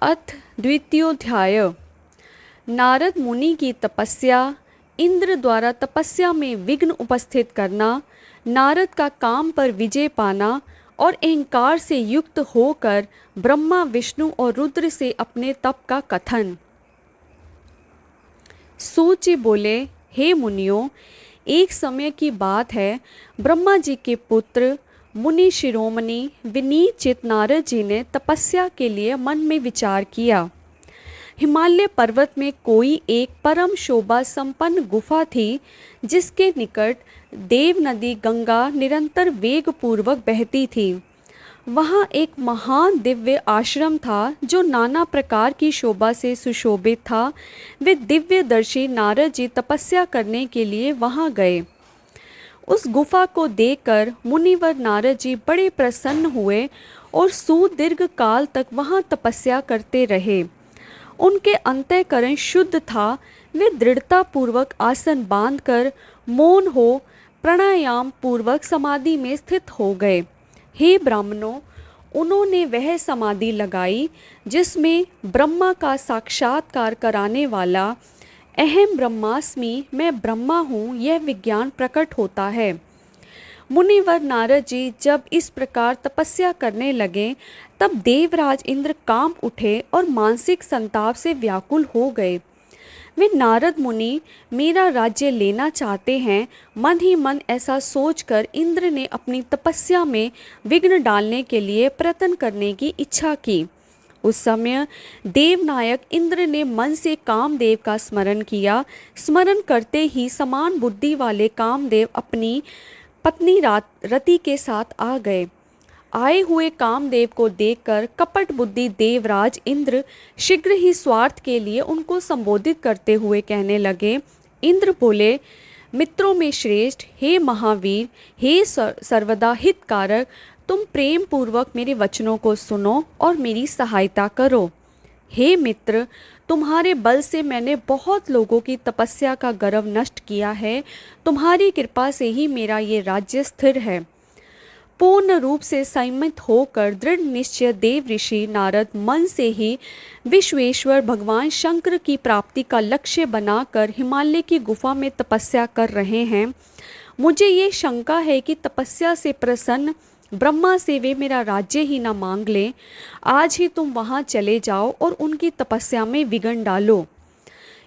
अथ द्वितीयोध्याय। नारद मुनि की तपस्या, इंद्र द्वारा तपस्या में विघ्न उपस्थित करना, नारद का काम पर विजय पाना और अहंकार से युक्त होकर ब्रह्मा विष्णु और रुद्र से अपने तप का कथन। सूची बोले, हे मुनियों, एक समय की बात है, ब्रह्मा जी के पुत्र मुनि शिरोमणि विनीत चित नारद जी ने तपस्या के लिए मन में विचार किया। हिमालय पर्वत में कोई एक परम शोभा संपन्न गुफा थी, जिसके निकट देव नदी गंगा निरंतर वेग पूर्वक बहती थी। वहाँ एक महान दिव्य आश्रम था, जो नाना प्रकार की शोभा से सुशोभित था। वे दिव्यदर्शी नारद जी तपस्या करने के लिए वहाँ गए। उस गुफा को देखकर मुनिवर नारद जी बड़े प्रसन्न हुए और सुदीर्घ काल तक वहाँ तपस्या करते रहे। उनके अंतःकरण शुद्ध था। वे दृढ़ता पूर्वक आसन बांधकर मौन हो प्राणायाम पूर्वक समाधि में स्थित हो गए। हे ब्राह्मणों, उन्होंने वह समाधि लगाई जिसमें ब्रह्मा का साक्षात्कार कराने वाला अहम ब्रह्मास्मि, मैं ब्रह्मा हूँ, यह विज्ञान प्रकट होता है। मुनिवर नारद जी जब इस प्रकार तपस्या करने लगे, तब देवराज इंद्र कांप उठे और मानसिक संताप से व्याकुल हो गए। वे नारद मुनि मेरा राज्य लेना चाहते हैं, मन ही मन ऐसा सोचकर इंद्र ने अपनी तपस्या में विघ्न डालने के लिए प्रयत्न करने की इच्छा की। उस समय देवनायक इंद्र ने मन से कामदेव का स्मरण किया। स्मरण करते ही समान बुद्धि वाले कामदेव अपनी पत्नी रति के साथ आ गए। आए हुए कामदेव को देखकर कपट बुद्धि देवराज इंद्र शीघ्र ही स्वार्थ के लिए उनको संबोधित करते हुए कहने लगे। इंद्र बोले, मित्रों में श्रेष्ठ, हे महावीर, हे सर्वदा हितकारक, तुम प्रेम पूर्वक मेरे वचनों को सुनो और मेरी सहायता करो। हे मित्र, तुम्हारे बल से मैंने बहुत लोगों की तपस्या का गर्व नष्ट किया है। तुम्हारी कृपा से ही मेरा ये राज्य स्थिर है। पूर्ण रूप से संयमित होकर दृढ़ निश्चय देव ऋषि नारद मन से ही विश्वेश्वर भगवान शंकर की प्राप्ति का लक्ष्य बनाकर हिमालय की गुफा में तपस्या कर रहे हैं। मुझे ये शंका है कि तपस्या से प्रसन्न ब्रह्मा से वे मेरा राज्य ही न मांग लें। आज ही तुम वहाँ चले जाओ और उनकी तपस्या में विघ्न डालो।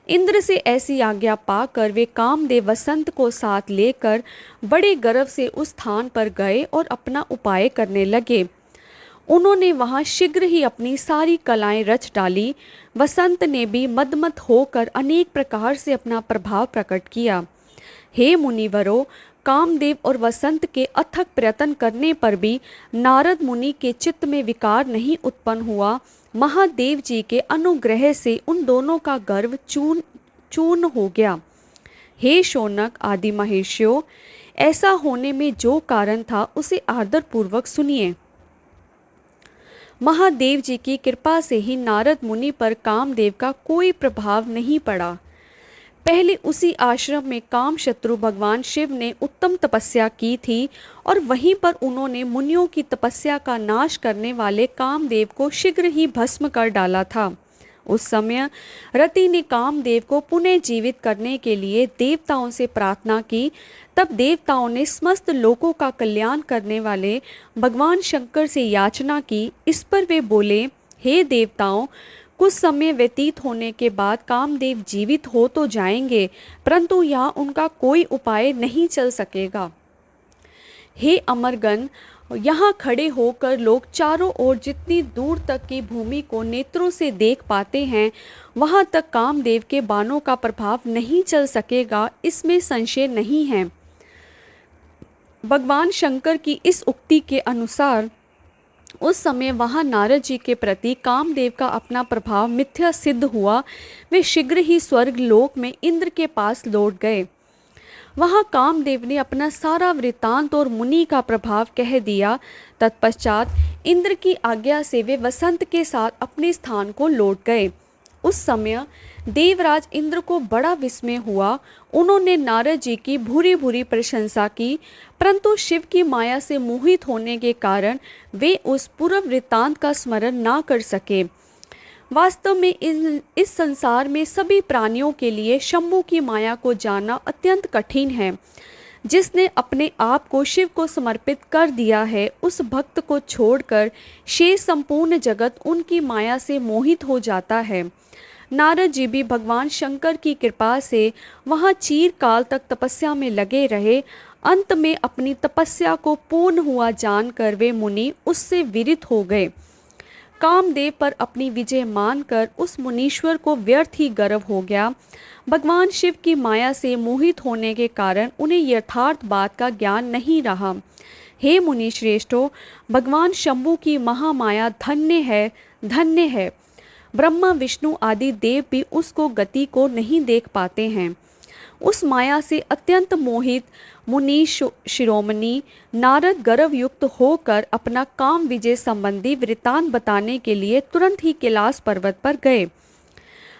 इंद्र से ऐसी आज्ञा पाकर वे कामदेव वसंत को साथ लेकर बड़े गर्व से उस स्थान पर गए और अपना उपाय करने लगे। उन्होंने वहाँ शीघ्र ही अपनी सारी कलाएं रच डाली। वसंत ने भी मदमत होकर अनेक प्रकार से अपना प्रभाव प्रकट किया। हे मुनिवरों, कामदेव और वसंत के अथक प्रयत्न करने पर भी नारद मुनि के चित्त में विकार नहीं उत्पन्न हुआ। महादेव जी के अनुग्रह से उन दोनों का गर्व चूर्ण हो गया। हे शौनक आदि महेशियों, ऐसा होने में जो कारण था उसे आदरपूर्वक सुनिए। महादेव जी की कृपा से ही नारद मुनि पर कामदेव का कोई प्रभाव नहीं पड़ा। पहले उसी आश्रम में काम शत्रु भगवान शिव ने उत्तम तपस्या की थी और वहीं पर उन्होंने मुनियों की तपस्या का नाश करने वाले कामदेव को शीघ्र ही भस्म कर डाला था। उस समय रति ने कामदेव को पुनः जीवित करने के लिए देवताओं से प्रार्थना की। तब देवताओं ने समस्त लोकों का कल्याण करने वाले भगवान शंकर से याचना की। इस पर वे बोले, हे देवताओं, कुछ समय व्यतीत होने के बाद कामदेव जीवित हो तो जाएंगे, परंतु यहाँ उनका कोई उपाय नहीं चल सकेगा। हे अमरगण, यहाँ खड़े होकर लोग चारों ओर जितनी दूर तक की भूमि को नेत्रों से देख पाते हैं, वहाँ तक कामदेव के बाणों का प्रभाव नहीं चल सकेगा, इसमें संशय नहीं है। भगवान शंकर की इस उक्ति के अनुसार उस समय वहाँ नारद जी के प्रति कामदेव का अपना प्रभाव मिथ्या सिद्ध हुआ। वे शीघ्र ही स्वर्ग लोक में इंद्र के पास लौट गए। वहाँ कामदेव ने अपना सारा वृत्तांत और मुनि का प्रभाव कह दिया। तत्पश्चात इंद्र की आज्ञा से वे वसंत के साथ अपने स्थान को लौट गए। उस समय देवराज इंद्र को बड़ा विस्मय हुआ। उन्होंने नारद जी की भूरी भूरी प्रशंसा की, परंतु शिव की माया से मोहित होने के कारण वे उस पूर्व वृत्तांत का स्मरण ना कर सके। वास्तव में इस संसार में सभी प्राणियों के लिए शंभु की माया को जानना अत्यंत कठिन है। जिसने अपने आप को शिव को समर्पित कर दिया है, उस भक्त को छोड़कर शेष संपूर्ण जगत उनकी माया से मोहित हो जाता है। नारद जी भी भगवान शंकर की कृपा से वहाँ चीरकाल तक तपस्या में लगे रहे। अंत में अपनी तपस्या को पूर्ण हुआ जानकर वे मुनि उससे विरत हो गए। कामदेव पर अपनी विजय मानकर उस मुनीश्वर को व्यर्थ ही गर्व हो गया। भगवान शिव की माया से मोहित होने के कारण उन्हें यथार्थ बात का ज्ञान नहीं रहा। हे मुनि श्रेष्ठों, भगवान शंभु की महामाया धन्य है, धन्य है। ब्रह्मा विष्णु आदि देव भी उसको गति को नहीं देख पाते हैं। उस माया से अत्यंत मोहित मुनि शिरोमणि नारद गर्वयुक्त होकर अपना काम विजय संबंधी वृतांत बताने के लिए तुरंत ही कैलाश पर्वत पर गए।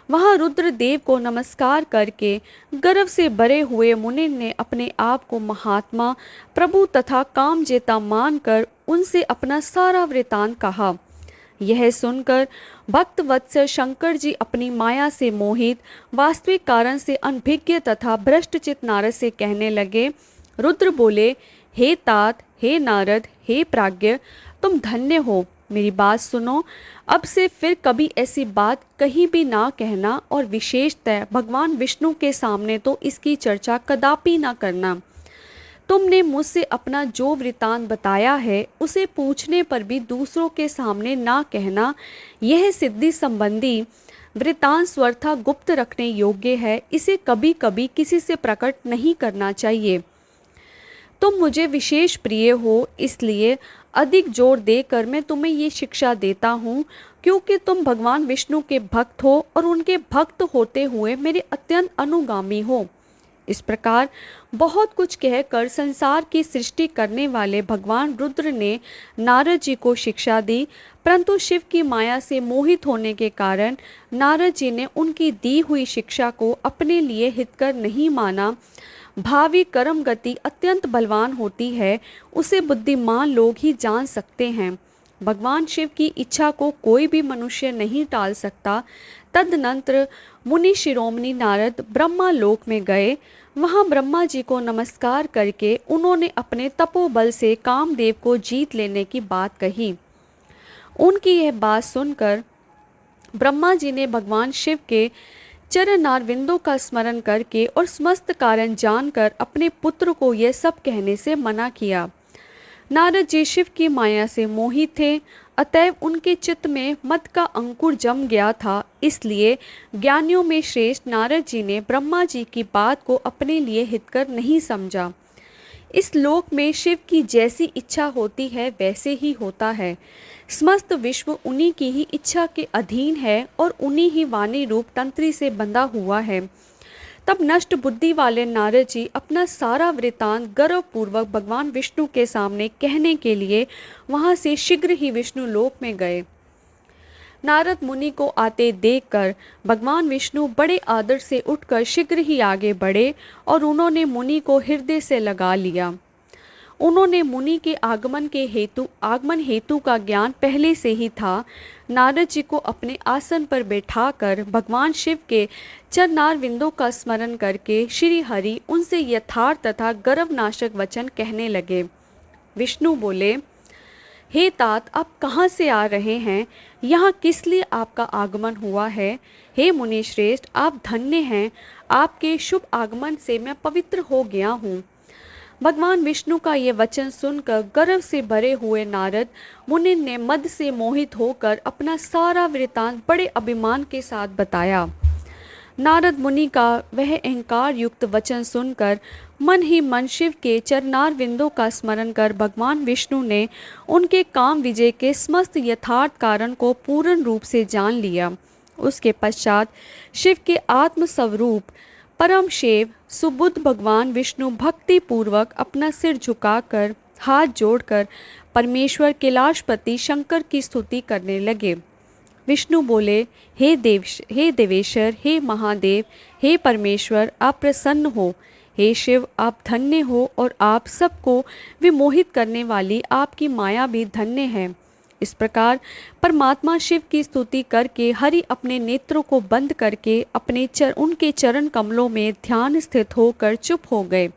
वहाँ रुद्रदेव को नमस्कार करके गर्व से भरे हुए मुनि ने अपने आप को महात्मा, प्रभु तथा कामजेता मानकर उनसे अपना सारा वृतांत कहा। यह सुनकर भक्त वत्सल शंकर जी अपनी माया से मोहित, वास्तविक कारण से अनभिज्ञ तथा भ्रष्टचित नारद से कहने लगे। रुद्र बोले, हे तात, हे नारद, हे प्राज्ञ, तुम धन्य हो। मेरी बात सुनो। अब से फिर कभी ऐसी बात कहीं भी ना कहना और विशेषतः भगवान विष्णु के सामने तो इसकी चर्चा कदापि ना करना। तुमने मुझसे अपना जो वृतांत बताया है उसे पूछने पर भी दूसरों के सामने ना कहना। यह सिद्धि संबंधी वृतांत स्वर्था गुप्त रखने योग्य है। इसे कभी कभी किसी से प्रकट नहीं करना चाहिए। तुम मुझे विशेष प्रिय हो, इसलिए अधिक जोर देकर मैं तुम्हें ये शिक्षा देता हूँ, क्योंकि तुम भगवान विष्णु के भक्त हो और उनके भक्त होते हुए मेरे अत्यंत अनुगामी हो। इस प्रकार बहुत कुछ कहकर संसार की सृष्टि करने वाले भगवान रुद्र ने नारद जी को शिक्षा दी, परंतु शिव की माया से मोहित होने के कारण नारद जी ने उनकी दी हुई शिक्षा को अपने लिए हितकर नहीं माना। भावी कर्म गति अत्यंत बलवान होती है, उसे बुद्धिमान लोग ही जान सकते हैं। भगवान शिव की इच्छा को कोई भी मनुष्य नहीं टाल सकता। तदनंतर मुनि शिरोमणि नारद ब्रह्मा लोक में गए। वहाँ ब्रह्मा जी को नमस्कार करके उन्होंने अपने तपोबल से कामदेव को जीत लेने की बात कही। उनकी यह बात सुनकर ब्रह्मा जी ने भगवान शिव के चरणारविंदों का स्मरण करके और समस्त कारण जानकर अपने पुत्र को यह सब कहने से मना किया। नारद जी शिव की माया से मोहित थे, अतएव उनके चित्त में मत का अंकुर जम गया था। इसलिए ज्ञानियों में श्रेष्ठ नारद जी ने ब्रह्मा जी की बात को अपने लिए हितकर नहीं समझा। इस लोक में शिव की जैसी इच्छा होती है वैसे ही होता है। समस्त विश्व उन्हीं की ही इच्छा के अधीन है और उन्हीं ही वाणी रूप तंत्री से बंधा हुआ है। तब नष्ट बुद्धि वाले नारद जी अपना सारा वृतांत गर्वपूर्वक भगवान विष्णु के सामने कहने के लिए वहाँ से शीघ्र ही विष्णु लोक में गए। नारद मुनि को आते देखकर भगवान विष्णु बड़े आदर से उठकर शीघ्र ही आगे बढ़े और उन्होंने मुनि को हृदय से लगा लिया। उन्होंने मुनि के आगमन हेतु का ज्ञान पहले से ही था। नारद जी को अपने आसन पर बैठाकर भगवान शिव के चरणारविंदों का स्मरण करके श्री हरि उनसे यथार्थ तथा गर्वनाशक वचन कहने लगे। विष्णु बोले, हे तात, आप कहाँ से आ रहे हैं? यहाँ किस लिए आपका आगमन हुआ है? हे मुनि श्रेष्ठ, आप धन्य हैं। आपके शुभ आगमन से मैं पवित्र हो गया हूँ। भगवान विष्णु का ये वचन सुनकर गर्व से भरे हुए नारद मुनि ने मद से मोहित होकर अपना सारा वृतांत बड़े अभिमान के साथ बताया। नारद मुनि का वह अहंकार युक्त वचन सुनकर मन ही मन शिव के चरणारविंदों का स्मरण कर भगवान विष्णु ने उनके काम विजय के समस्त यथार्थ कारण को पूर्ण रूप से जान लिया। उसके पश्चात शिव के आत्मस्वरूप परम शिव सुबुद्ध भगवान विष्णु भक्ति पूर्वक अपना सिर झुकाकर हाथ जोड़कर परमेश्वर कैलाशपति शंकर की स्तुति करने लगे। विष्णु बोले, हे देवेश्वर, हे महादेव, हे परमेश्वर, आप प्रसन्न हो। हे शिव, आप धन्य हो और आप सबको विमोहित करने वाली आपकी माया भी धन्य है। इस प्रकार परमात्मा शिव की स्तुति करके हरि अपने नेत्रों को बंद करके उनके चरण कमलों में ध्यान स्थित होकर चुप हो गए।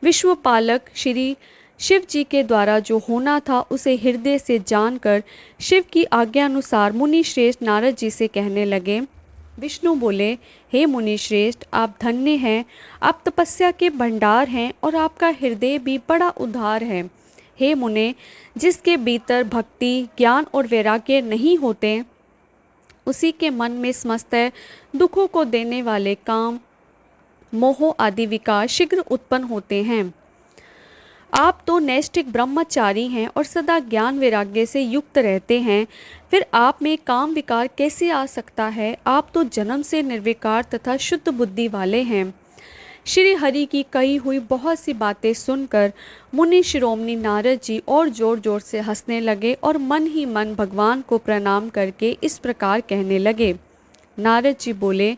विश्वपालक श्री शिव जी के द्वारा जो होना था उसे हृदय से जानकर शिव की आज्ञा अनुसार मुनि श्रेष्ठ नारद जी से कहने लगे। विष्णु बोले, हे मुनि श्रेष्ठ, आप धन्य हैं, आप तपस्या के भंडार हैं और आपका हृदय भी बड़ा उदार है। हे मुने, जिसके भीतर भक्ति, ज्ञान और वैराग्य नहीं होते, उसी के मन में समस्त दुखों को देने वाले काम, मोह आदि विकार शीघ्र उत्पन्न होते हैं। आप तो नैष्ठिक ब्रह्मचारी हैं और सदा ज्ञान वैराग्य से युक्त रहते हैं, फिर आप में काम विकार कैसे आ सकता है? आप तो जन्म से निर्विकार तथा शुद्ध बुद्धि वाले हैं। श्री हरि की कही हुई बहुत सी बातें सुनकर मुनि शिरोमणि नारद जी और जोर जोर से हंसने लगे और मन ही मन भगवान को प्रणाम करके इस प्रकार कहने लगे। नारद जी बोले,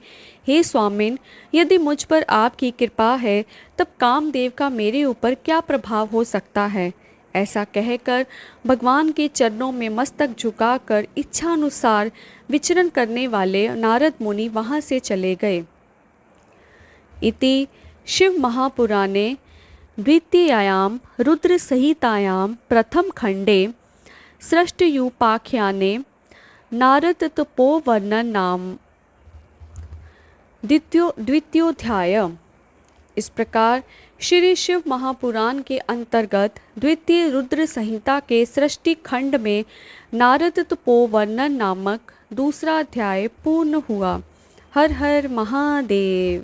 हे स्वामिन, यदि मुझ पर आपकी कृपा है तब कामदेव का मेरे ऊपर क्या प्रभाव हो सकता है? ऐसा कहकर भगवान के चरणों में मस्तक झुकाकर इच्छानुसार विचरण करने वाले नारद मुनि वहाँ से चले गए। इति शिव महापुराणे द्वितीयायां रुद्रसंहितायां प्रथम खंडे सृष्टयूपाख्याने नारद तपोवर्णन नाम द्वितीयोध्याय। इस प्रकार श्री शिव महापुराण के अंतर्गत द्वितीय रुद्र संहिता के सृष्टि खंड में नारद तपोवर्णन नामक दूसरा अध्याय पूर्ण हुआ। हर हर महादेव।